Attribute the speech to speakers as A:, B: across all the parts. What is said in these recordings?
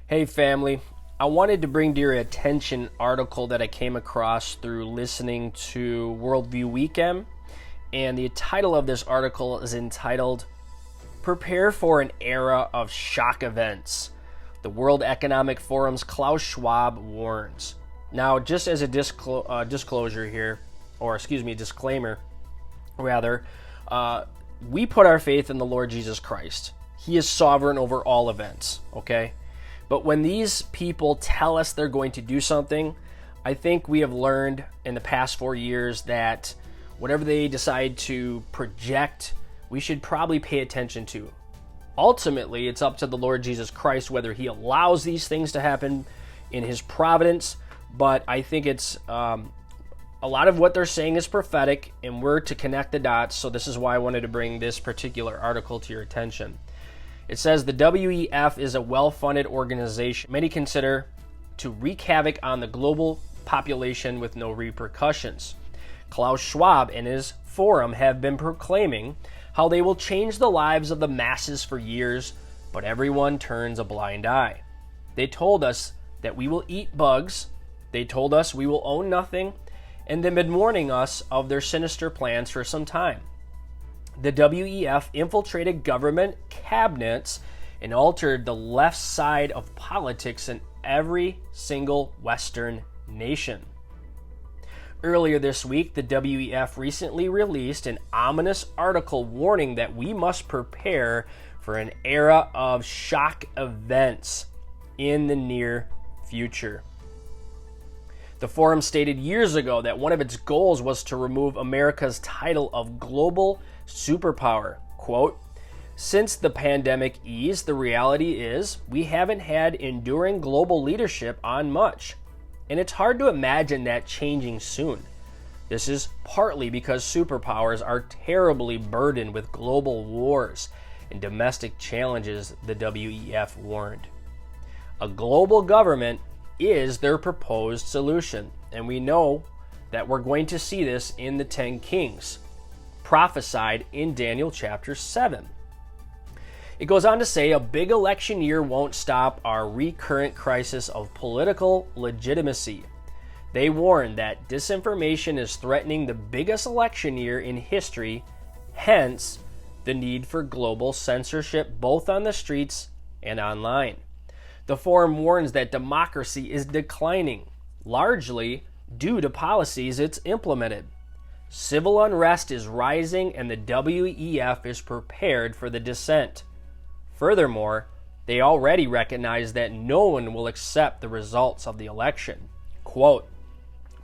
A: Hey family, I wanted to bring to your attention an article that I came across through listening to Worldview Weekend, and the title of this article is entitled Prepare for an Era of Shock Events. The World Economic Forum's Klaus Schwab warns. Now, just as a disclosure here, disclaimer, rather, we put our faith in the Lord Jesus Christ. He is sovereign over all events, okay? But when these people tell us they're going to do something, I think we have learned in the past 4 years that whatever they decide to project, we should probably pay attention to. Ultimately, it's up to the Lord Jesus Christ whether he allows these things to happen in his providence, but I think it's a lot of what they're saying is prophetic, and we're to connect the dots, so this is why I wanted to bring this particular article to your attention. It says the WEF is a well-funded organization many consider to wreak havoc on the global population with no repercussions. Klaus Schwab and his forum have been proclaiming how they will change the lives of the masses for years, but everyone turns a blind eye. They told us that we will eat bugs, they told us we will own nothing, and they've been warning us of their sinister plans for some time. The WEF infiltrated government cabinets and altered the left side of politics in every single Western nation. Earlier this week, the WEF recently released an ominous article warning that we must prepare for an era of shock events in the near future. The forum stated years ago that one of its goals was to remove America's title of global superpower. Quote, since the pandemic eased, the reality is we haven't had enduring global leadership on much, and it's hard to imagine that changing soon. This is partly because superpowers are terribly burdened with global wars and domestic challenges, the WEF warned. A global government is their proposed solution, and we know that we're going to see this in the 10 Kings, prophesied in Daniel chapter 7. It goes on to say a big election year won't stop our recurrent crisis of political legitimacy. They warn that disinformation is threatening the biggest election year in history, hence the need for global censorship both on the streets and online. The forum warns that democracy is declining, largely due to policies it's implemented. Civil unrest is rising and the WEF is prepared for the descent. Furthermore, they already recognize that no one will accept the results of the election. Quote,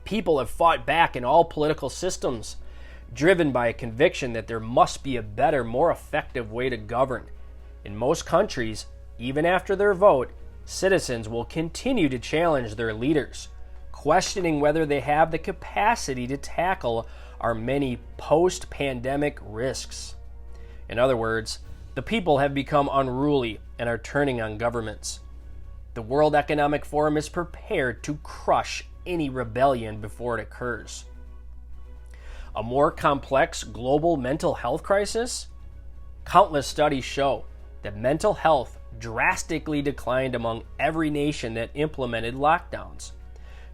A: people have fought back in all political systems, driven by a conviction that there must be a better, more effective way to govern. In most countries, even after their vote, citizens will continue to challenge their leaders, questioning whether they have the capacity to tackle our many post-pandemic risks. In other words, the people have become unruly and are turning on governments. The World Economic Forum is prepared to crush any rebellion before it occurs. A more complex global mental health crisis? Countless studies show that mental health drastically declined among every nation that implemented lockdowns.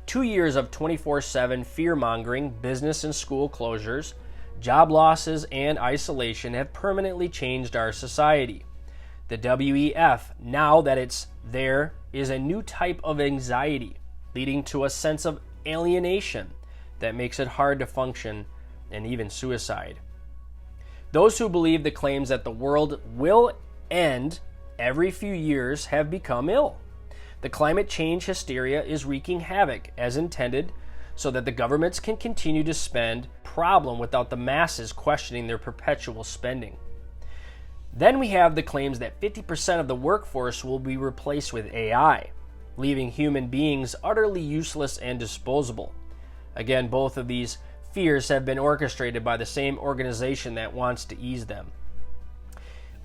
A: 2 years of 24/7 fear-mongering, business and school closures, job losses, and isolation have permanently changed our society. The WEF, now that it's there, is a new type of anxiety, leading to a sense of alienation that makes it hard to function and even suicide. Those who believe the claims that the world will end every few years have become ill. The climate change hysteria is wreaking havoc as intended so that the governments can continue to spend problem without the masses questioning their perpetual spending. Then we have the claims that 50% of the workforce will be replaced with AI, leaving human beings utterly useless and disposable. Again, both of these fears have been orchestrated by the same organization that wants to ease them.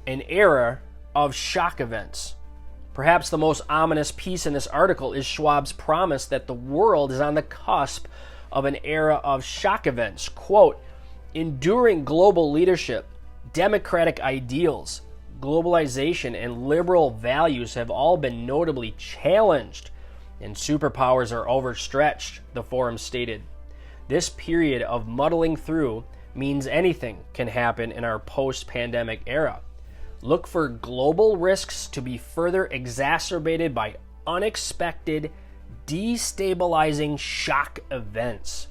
A: An era of shock events. Perhaps the most ominous piece in this article is Schwab's promise that the world is on the cusp of an era of shock events. Quote, enduring global leadership, democratic ideals, globalization, and liberal values have all been notably challenged, and superpowers are overstretched, the forum stated. This period of muddling through means anything can happen in our post-pandemic era. Look for global risks to be further exacerbated by unexpected, destabilizing shock events.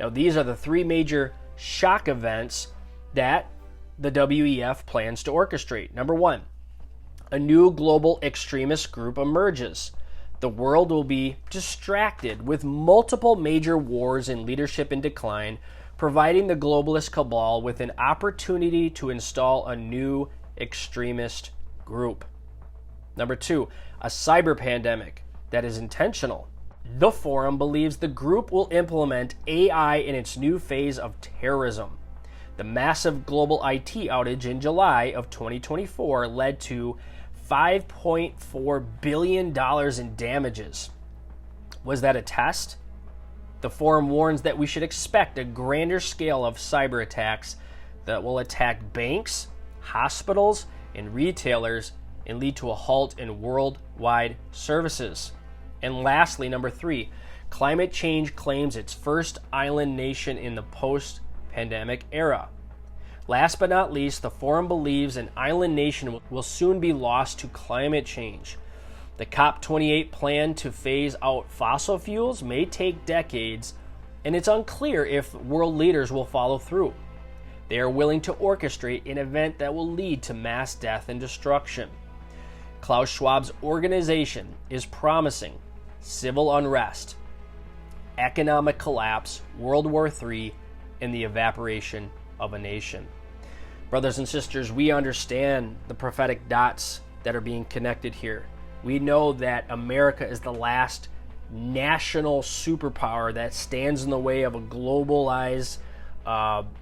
A: Now, these are the three major shock events that the WEF plans to orchestrate. Number one, a new global extremist group emerges. The world will be distracted with multiple major wars and leadership in decline, providing the globalist cabal with an opportunity to install a new extremist group. Number two, a cyber pandemic that is intentional. The forum believes the group will implement AI in its new phase of terrorism. The massive global IT outage in July of 2024 led to $5.4 billion in damages. Was that a test? The forum warns that we should expect a grander scale of cyber attacks that will attack banks, hospitals, and retailers and lead to a halt in worldwide services. And lastly, number three, climate change claims its first island nation in the post-pandemic era. Last but not least, the forum believes an island nation will soon be lost to climate change. The COP28 plan to phase out fossil fuels may take decades, and it's unclear if world leaders will follow through. They are willing to orchestrate an event that will lead to mass death and destruction. Klaus Schwab's organization is promising civil unrest, economic collapse, World War III, and the evaporation of a nation. Brothers and sisters, we understand the prophetic dots that are being connected here. We know that America is the last national superpower that stands in the way of a globalized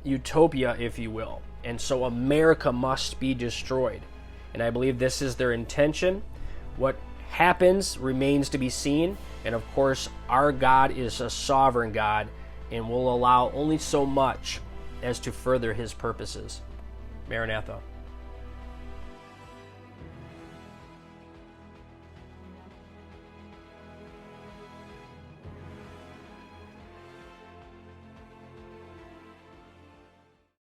A: utopia, if you will. And so America must be destroyed. And I believe this is their intention. What happens remains to be seen. And of course, our God is a sovereign God and will allow only so much as to further his purposes. Maranatha.